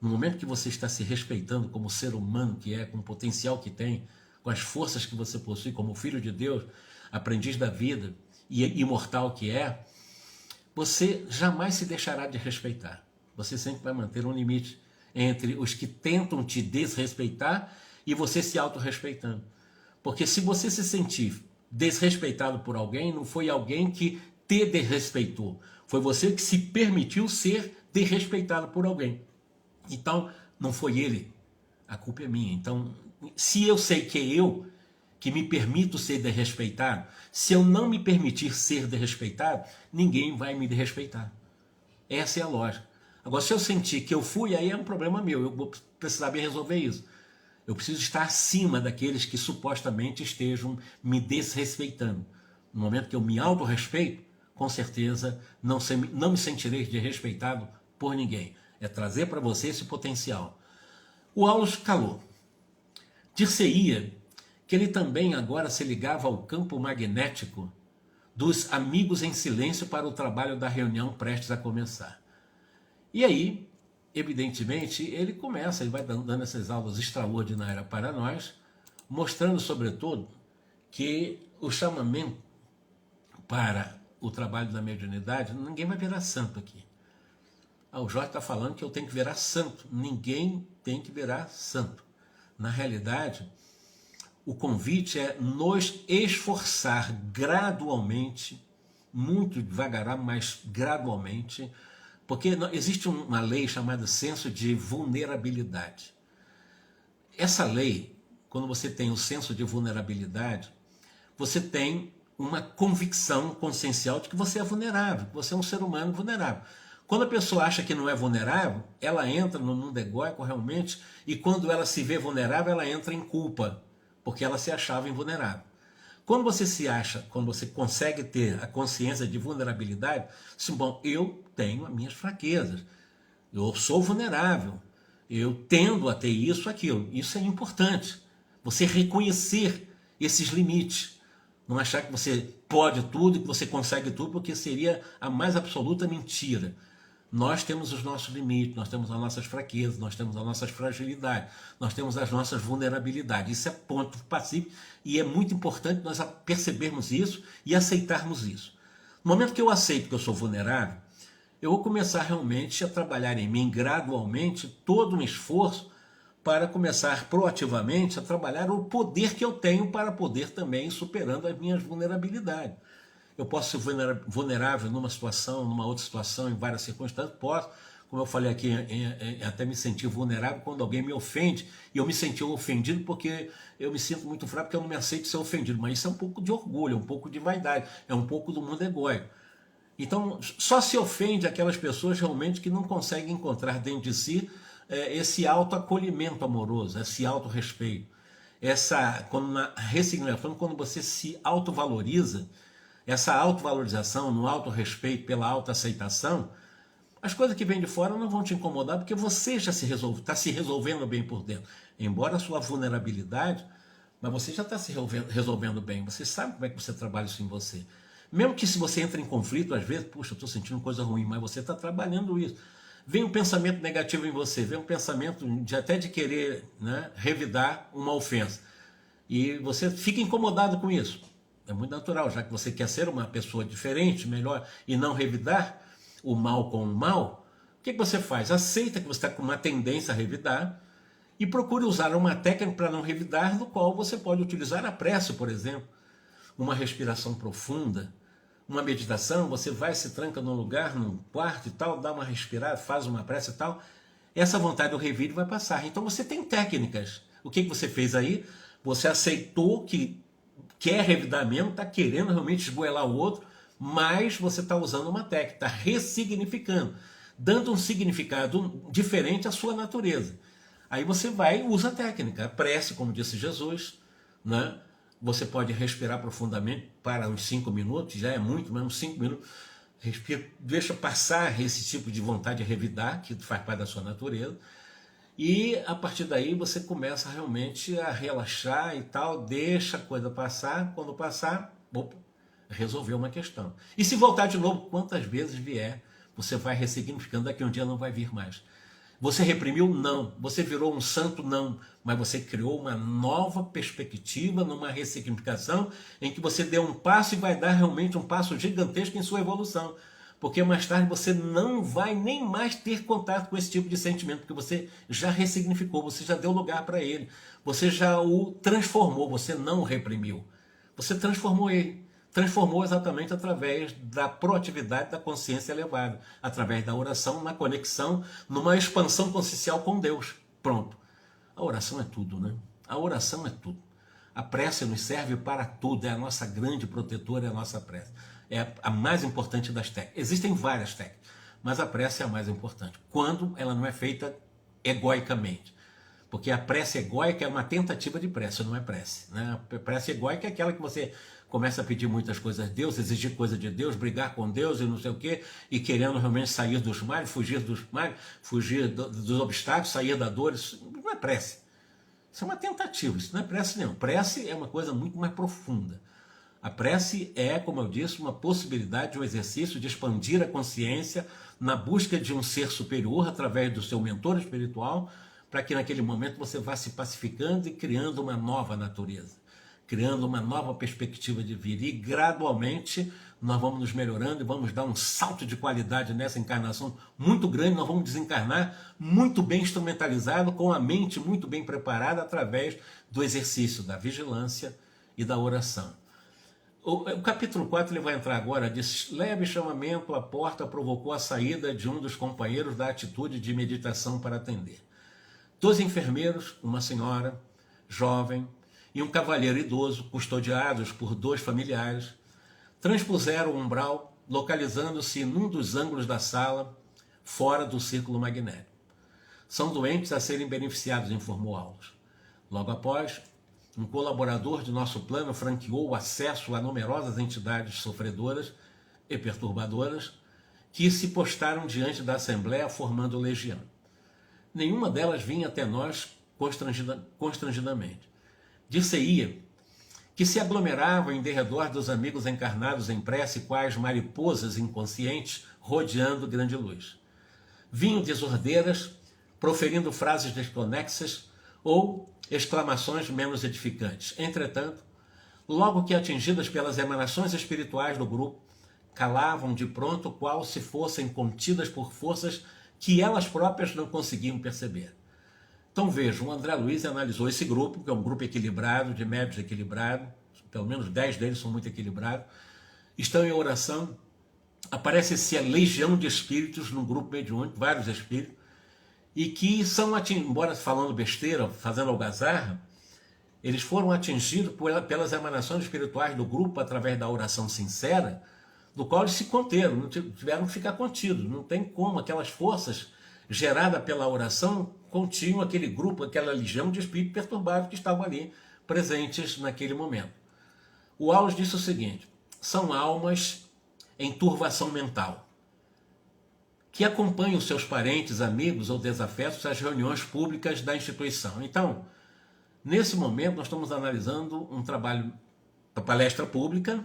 no momento que você está se respeitando como ser humano que é, com o potencial que tem, com as forças que você possui, como filho de Deus, aprendiz da vida e imortal que é, você jamais se deixará de respeitar. Você sempre vai manter um limite entre os que tentam te desrespeitar e você se autorrespeitando. Porque se você se sentir desrespeitado por alguém, não foi alguém que te desrespeitou. Foi você que se permitiu ser desrespeitado por alguém. Então, não foi ele. A culpa é minha. Então, se eu sei que é eu que me permito ser desrespeitado, se eu não me permitir ser desrespeitado, ninguém vai me desrespeitar. Essa é a lógica. Agora, se eu sentir que eu fui, aí é um problema meu. Eu vou precisar bem resolver isso. Eu preciso estar acima daqueles que supostamente estejam me desrespeitando. No momento que eu me autorrespeito, com certeza não me sentirei desrespeitado por ninguém. É trazer para você esse potencial. O Aulus calou. Dir-se-ia que ele também agora se ligava ao campo magnético dos amigos em silêncio para o trabalho da reunião prestes a começar. E aí, evidentemente, ele vai dando essas aulas extraordinárias para nós, mostrando, sobretudo, que o chamamento para o trabalho da mediunidade, ninguém vai virar santo aqui. O Jorge está falando que eu tenho que virar santo. Ninguém tem que virar santo. Na realidade, o convite é nos esforçar gradualmente, muito devagar, mas gradualmente, porque existe uma lei chamada senso de vulnerabilidade. Essa lei, quando você tem o senso de vulnerabilidade, você tem uma convicção consciencial de que você é vulnerável, que você é um ser humano vulnerável. Quando a pessoa acha que não é vulnerável, ela entra no mundo egóico realmente, e quando ela se vê vulnerável, ela entra em culpa, porque ela se achava invulnerável. Quando você se acha, quando você consegue ter a consciência de vulnerabilidade, assim, bom, eu tenho as minhas fraquezas, eu sou vulnerável, eu tendo a ter isso, aquilo. Isso é importante, Você reconhecer esses limites. Não achar que você pode tudo, que você consegue tudo, porque seria a mais absoluta mentira. Nós temos os nossos limites, nós temos as nossas fraquezas, nós temos as nossas fragilidades, nós temos as nossas vulnerabilidades. Isso é ponto pacífico e é muito importante nós percebermos isso e aceitarmos isso. No momento que eu aceito que eu sou vulnerável, eu vou começar realmente a trabalhar em mim gradualmente todo um esforço para começar proativamente a trabalhar o poder que eu tenho para poder também ir superando as minhas vulnerabilidades. Eu posso ser vulnerável numa situação, numa outra situação, em várias circunstâncias, posso, como eu falei aqui, até me sentir vulnerável quando alguém me ofende, e eu me senti ofendido porque eu me sinto muito fraco, porque eu não me aceito ser ofendido, mas isso é um pouco de orgulho, é um pouco de vaidade, é um pouco do mundo egóico. Então, só se ofende aquelas pessoas realmente que não conseguem encontrar dentro de si esse autoacolhimento amoroso, esse autorrespeito. Quando você se autovaloriza, essa autovalorização, no autorrespeito, pela autoaceitação, as coisas que vêm de fora não vão te incomodar porque você já está se resolvendo bem por dentro. Embora a sua vulnerabilidade, mas você já está se resolvendo bem. Você sabe como é que você trabalha isso em você. Mesmo que se você entra em conflito, às vezes, puxa, eu estou sentindo coisa ruim, mas você está trabalhando isso. Vem um pensamento negativo em você, vem um pensamento até de querer, né, revidar uma ofensa. E você fica incomodado com isso. É muito natural, já que você quer ser uma pessoa diferente, melhor, e não revidar o mal com o mal, o que você faz? Aceita que você está com uma tendência a revidar e procure usar uma técnica para não revidar, no qual você pode utilizar a prece, por exemplo, uma respiração profunda, uma meditação, você vai, se tranca num lugar, num quarto e tal, dá uma respirada, faz uma prece e tal, essa vontade do revide vai passar. Então você tem técnicas. O que você fez aí? Você aceitou que quer revidar mesmo, está querendo realmente esgoelar o outro, mas você está usando uma técnica, está ressignificando, dando um significado diferente à sua natureza. Aí você vai e usa a técnica, a prece, como disse Jesus, né? Você pode respirar profundamente para uns 5 minutos, já é muito, mas uns 5 minutos, respira, deixa passar esse tipo de vontade de revidar, que faz parte da sua natureza, e a partir daí você começa realmente a relaxar e tal, deixa a coisa passar, quando passar, opa, resolveu uma questão. E se voltar de novo, quantas vezes vier, você vai ressignificando, daqui a um dia não vai vir mais. Você reprimiu? Não. Você virou um santo? Não. Mas você criou uma nova perspectiva, numa ressignificação, em que você deu um passo e vai dar realmente um passo gigantesco em sua evolução. Porque mais tarde você não vai nem mais ter contato com esse tipo de sentimento, porque você já ressignificou, você já deu lugar para ele, você já o transformou, você não o reprimiu. Você transformou ele. Transformou exatamente através da proatividade da consciência elevada, através da oração, na conexão, numa expansão consciencial com Deus. Pronto. A oração é tudo, né? A oração é tudo. A prece nos serve para tudo, é a nossa grande protetora, é a nossa prece. É a mais importante das técnicas. Existem várias técnicas, mas a prece é a mais importante, quando ela não é feita egoicamente. Porque a prece egóica é uma tentativa de prece, não é prece. Né? A prece egóica é aquela que você começa a pedir muitas coisas a Deus, exigir coisa de Deus, brigar com Deus e não sei o quê, e querendo realmente sair dos males, fugir dos obstáculos, sair da dor. Isso não é prece. Isso é uma tentativa, isso não é prece não. Prece é uma coisa muito mais profunda. A prece é, como eu disse, uma possibilidade, um exercício de expandir a consciência na busca de um ser superior através do seu mentor espiritual, para que naquele momento você vá se pacificando e criando uma nova natureza, criando uma nova perspectiva de vida. E gradualmente nós vamos nos melhorando e vamos dar um salto de qualidade nessa encarnação muito grande. Nós vamos desencarnar muito bem instrumentalizado, com a mente muito bem preparada através do exercício da vigilância e da oração. O capítulo 4 ele vai entrar agora, diz: leve chamamento à porta provocou a saída de um dos companheiros da atitude de meditação para atender. 2 enfermeiros, uma senhora jovem e um cavalheiro idoso, custodiados por 2 familiares, transpuseram o umbral, localizando-se num dos ângulos da sala, fora do círculo magnético. São doentes a serem beneficiados, informou Aulos. Logo após, um colaborador de nosso plano franqueou o acesso a numerosas entidades sofredoras e perturbadoras que se postaram diante da Assembleia formando legião. Nenhuma delas vinha até nós constrangidamente. dir-se-ia que se aglomeravam em derredor dos amigos encarnados em prece, quais mariposas inconscientes rodeando grande luz. Vinham desordeiras, proferindo frases desconexas ou exclamações menos edificantes. Entretanto, logo que atingidas pelas emanações espirituais do grupo, calavam de pronto qual se fossem contidas por forças que elas próprias não conseguiam perceber. Então vejam, o André Luiz analisou esse grupo, que é um grupo equilibrado, de médios equilibrados, pelo menos 10 deles são muito equilibrados, estão em oração, aparece-se a legião de espíritos no grupo mediúnico, vários espíritos, e que são, embora falando besteira, fazendo algazarra, eles foram atingidos pelas emanações espirituais do grupo através da oração sincera, do qual eles se conteram, não tiveram que ficar contidos. Não tem como aquelas forças geradas pela oração continham aquele grupo, aquela legião de espíritos perturbados que estavam ali presentes naquele momento. O Aulos disse o seguinte: são almas em turvação mental, que acompanham seus parentes, amigos ou desafetos às reuniões públicas da instituição. Então, nesse momento, nós estamos analisando um trabalho da palestra pública.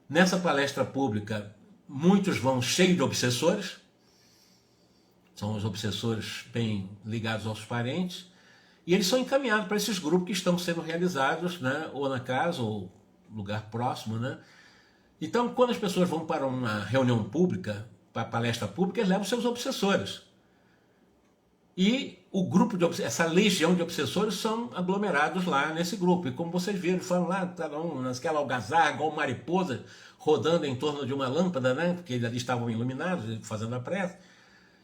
Nessa palestra pública, muitos vão cheios de obsessores, são os obsessores bem ligados aos parentes, e eles são encaminhados para esses grupos que estão sendo realizados, né, ou na casa, ou lugar próximo, né? Então, quando as pessoas vão para uma reunião pública, para a palestra pública, eles levam seus obsessores. E o grupo essa legião de obsessores são aglomerados lá nesse grupo. E como vocês viram, foram lá, cada um naquela algazarra, igual mariposa, rodando em torno de uma lâmpada, né? Porque eles ali estavam iluminados, fazendo a prece.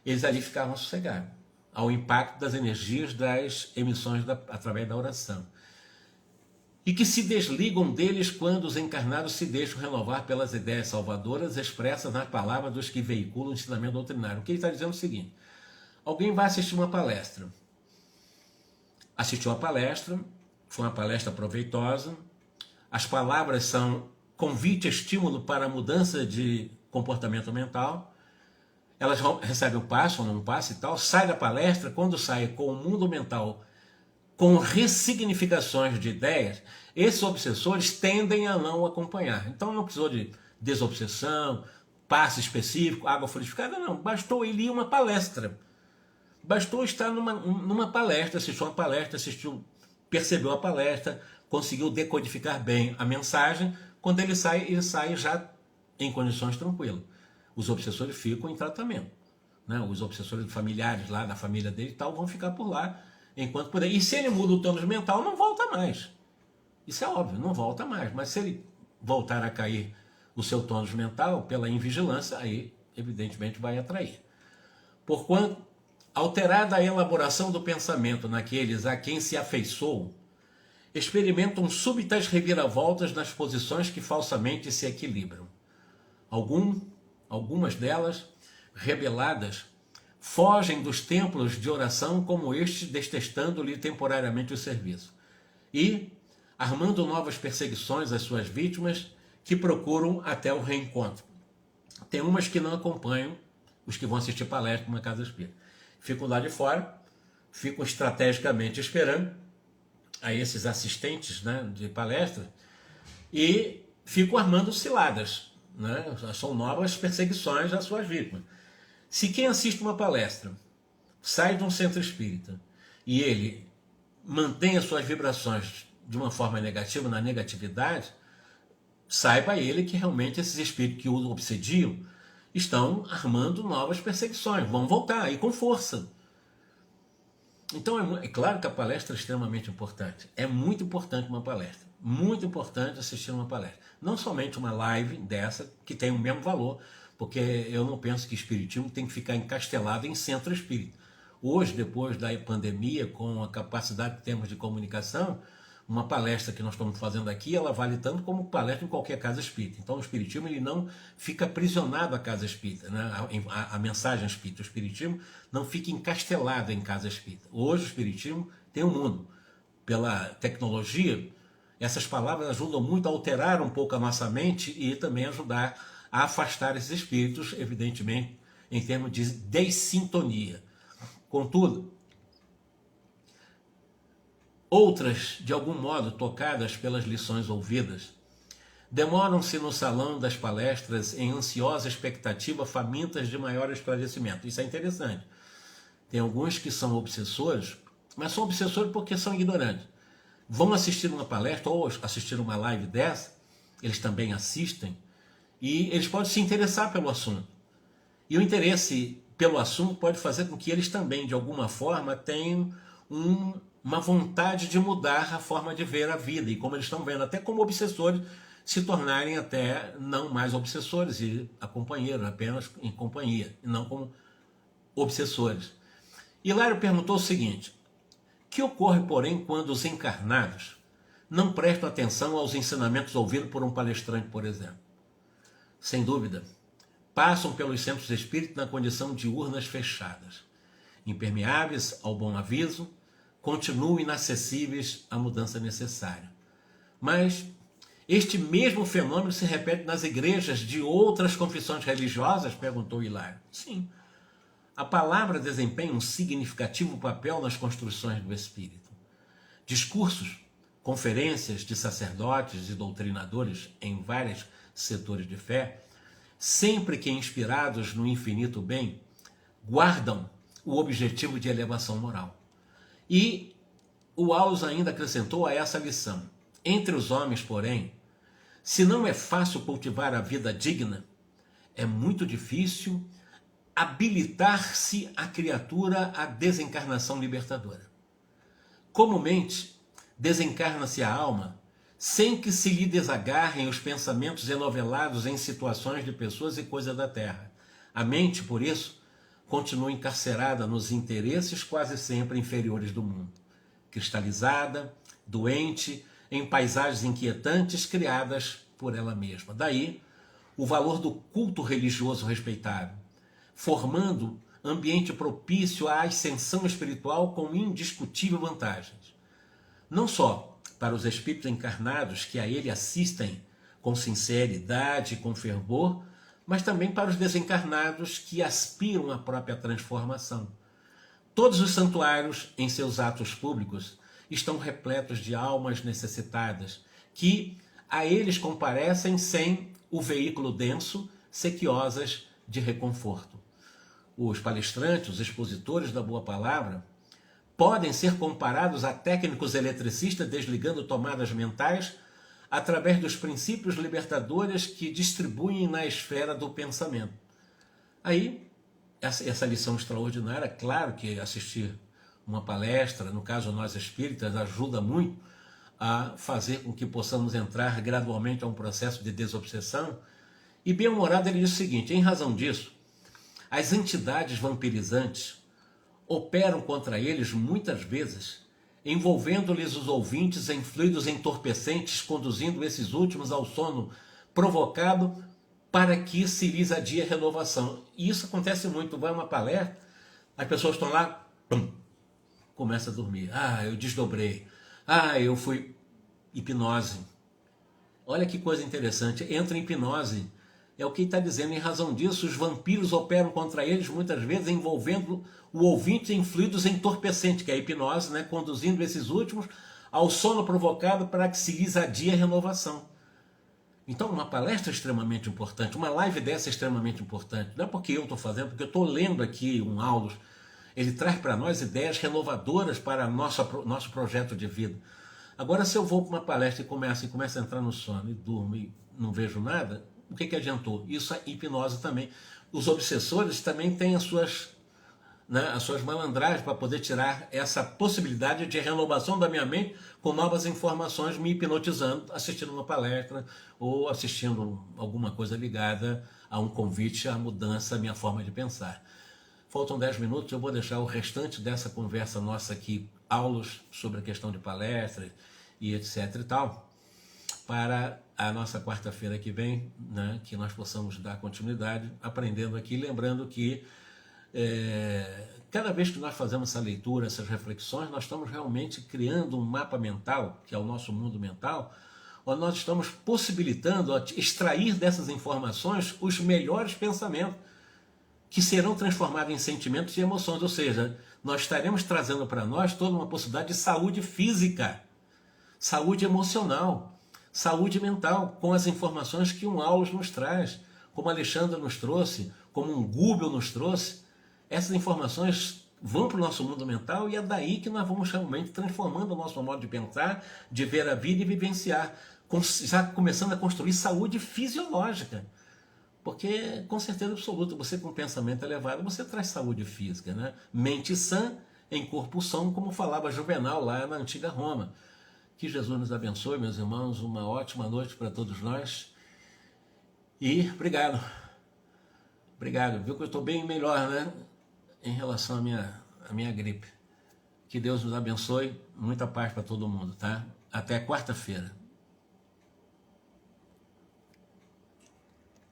Eles ali ficavam sossegados ao impacto das energias das emissões através da oração. E que se desligam deles quando os encarnados se deixam renovar pelas ideias salvadoras expressas nas palavras dos que veiculam o ensinamento doutrinário. O que ele está dizendo é o seguinte: alguém vai assistir uma palestra. Assistiu a palestra, foi uma palestra proveitosa, as palavras são convite, estímulo para a mudança de comportamento mental, elas recebem o passo ou não passo e tal, sai da palestra, quando sai com o mundo mental com ressignificações de ideias, esses obsessores tendem a não acompanhar. Então não precisou de desobsessão, passe específico, água fluidificada, não. Bastou ele ir a uma palestra. Bastou estar numa palestra, assistiu uma palestra, percebeu a palestra, conseguiu decodificar bem a mensagem. Quando ele sai já em condições tranquilas. Os obsessores ficam em tratamento, né? Os obsessores familiares lá, da família dele e tal, vão ficar por lá enquanto puder. E se ele muda o tônus mental, não volta mais. Isso é óbvio, não volta mais. Mas se ele voltar a cair o seu tônus mental pela invigilância, aí evidentemente vai atrair. Porquanto, alterada a elaboração do pensamento naqueles a quem se afeiçoou, experimentam súbitas reviravoltas nas posições que falsamente se equilibram. Algumas delas, rebeladas, fogem dos templos de oração como este, detestando-lhe temporariamente o serviço. E, armando novas perseguições às suas vítimas, que procuram até o reencontro. Tem umas que não acompanham os que vão assistir palestra numa casa espírita. Ficam lá de fora, ficam estrategicamente esperando a esses assistentes, né, de palestra e ficam armando ciladas, né? São novas perseguições às suas vítimas. Se quem assiste uma palestra sai de um centro espírita e ele mantém as suas vibrações de uma forma negativa, na negatividade, saiba ele que realmente esses espíritos que o obsediam estão armando novas perseguições, vão voltar e com força. Então é claro que a palestra é extremamente importante. É muito importante uma palestra. Muito importante assistir uma palestra. Não somente uma live dessa, que tem o mesmo valor, porque eu não penso que espiritismo tem que ficar encastelado em centro espírita. Hoje, depois da pandemia, com a capacidade que temos de comunicação, uma palestra que nós estamos fazendo aqui, ela vale tanto como palestra em qualquer casa espírita. Então o espiritismo ele não fica aprisionado à casa espírita, né? a mensagem espírita. O espiritismo não fica encastelado em casa espírita. Hoje o espiritismo tem um mundo. Pela tecnologia, essas palavras ajudam muito a alterar um pouco a nossa mente e também ajudar a afastar esses espíritos, evidentemente, em termos de dessintonia. Contudo, Outras, de algum modo, tocadas pelas lições ouvidas, demoram-se no salão das palestras em ansiosa expectativa, famintas de maior esclarecimento. Isso é interessante. Tem alguns que são obsessores, mas são obsessores porque são ignorantes. Vão assistir uma palestra ou assistir uma live dessa, eles também assistem, e eles podem se interessar pelo assunto. E o interesse pelo assunto pode fazer com que eles também, de alguma forma, tenham uma vontade de mudar a forma de ver a vida. E como eles estão vendo, até como obsessores, se tornarem até não mais obsessores e a companheiro, apenas em companhia, e não como obsessores. Hilário perguntou o seguinte: que ocorre, porém, quando os encarnados não prestam atenção aos ensinamentos ouvidos por um palestrante, por exemplo? Sem dúvida, passam pelos centros espíritas na condição de urnas fechadas, impermeáveis ao bom aviso, continuam inacessíveis à mudança necessária. Mas este mesmo fenômeno se repete nas igrejas de outras confissões religiosas? Perguntou Hilário. Sim. A palavra desempenha um significativo papel nas construções do espírito. Discursos, conferências de sacerdotes e doutrinadores em vários setores de fé, sempre que inspirados no infinito bem, guardam o objetivo de elevação moral. E o Aulus ainda acrescentou a essa lição: entre os homens, porém, se não é fácil cultivar a vida digna, é muito difícil habilitar-se a criatura à desencarnação libertadora. Comumente, desencarna-se a alma sem que se lhe desagarrem os pensamentos enovelados em situações de pessoas e coisas da terra. A mente, por isso, continua encarcerada nos interesses quase sempre inferiores do mundo, cristalizada, doente, em paisagens inquietantes criadas por ela mesma. Daí, o valor do culto religioso respeitável, formando ambiente propício à ascensão espiritual com indiscutível vantagens. Não só para os espíritos encarnados que a ele assistem com sinceridade e com fervor, mas também para os desencarnados que aspiram à própria transformação. Todos os santuários, em seus atos públicos, estão repletos de almas necessitadas, que a eles comparecem sem o veículo denso, sequiosas de reconforto. Os palestrantes, os expositores da boa palavra, podem ser comparados a técnicos eletricistas desligando tomadas mentais através dos princípios libertadores que distribuem na esfera do pensamento. Aí, essa lição extraordinária, claro que assistir uma palestra, no caso nós espíritas, ajuda muito a fazer com que possamos entrar gradualmente a um processo de desobsessão. E bem-humorado ele diz o seguinte: em razão disso, as entidades vampirizantes operam contra eles muitas vezes, envolvendo-lhes os ouvintes em fluidos entorpecentes, conduzindo esses últimos ao sono provocado para que se lhes adie a renovação. E isso acontece muito. Vai a uma palestra, as pessoas estão lá, pum, começa a dormir. Eu desdobrei. Eu fui hipnose. Olha que coisa interessante. Entra em hipnose. É o que está dizendo. Em razão disso, os vampiros operam contra eles muitas vezes, envolvendo o ouvinte em fluidos entorpecentes, que é a hipnose, né? Conduzindo esses últimos ao sono provocado para que se lhes adie a renovação. Então, uma palestra é extremamente importante, uma live dessa é extremamente importante. Não é porque eu estou fazendo, porque eu estou lendo aqui um Aulus. Ele traz para nós ideias renovadoras para nosso projeto de vida. Agora, se eu vou para uma palestra e começo a entrar no sono e durmo e não vejo nada, o que adiantou? Isso é hipnose também. Os obsessores também têm as suas malandragens para poder tirar essa possibilidade de renovação da minha mente com novas informações, me hipnotizando, assistindo uma palestra ou assistindo alguma coisa ligada a um convite à mudança da minha forma de pensar. Faltam 10 minutos, eu vou deixar o restante dessa conversa nossa aqui, aulas sobre a questão de palestras e etc e tal, para a nossa quarta-feira que vem, né, que nós possamos dar continuidade, aprendendo aqui, lembrando que cada vez que nós fazemos essa leitura, essas reflexões, nós estamos realmente criando um mapa mental, que é o nosso mundo mental, onde nós estamos possibilitando extrair dessas informações os melhores pensamentos, que serão transformados em sentimentos e emoções, ou seja, nós estaremos trazendo para nós toda uma possibilidade de saúde física, saúde emocional, saúde mental, com as informações que um Aulos nos traz, como a Alexandra nos trouxe, como um Google nos trouxe. Essas informações vão para o nosso mundo mental e é daí que nós vamos realmente transformando o nosso modo de pensar, de ver a vida e vivenciar, já começando a construir saúde fisiológica. Porque, com certeza absoluta, você com pensamento elevado, você traz saúde física, né? Mente sã em corpo são, como falava Juvenal lá na antiga Roma. Que Jesus nos abençoe, meus irmãos, uma ótima noite para todos nós. E obrigado. Obrigado. Viu que eu estou bem melhor, né? Em relação à minha gripe. Que Deus nos abençoe. Muita paz para todo mundo, tá? Até quarta-feira.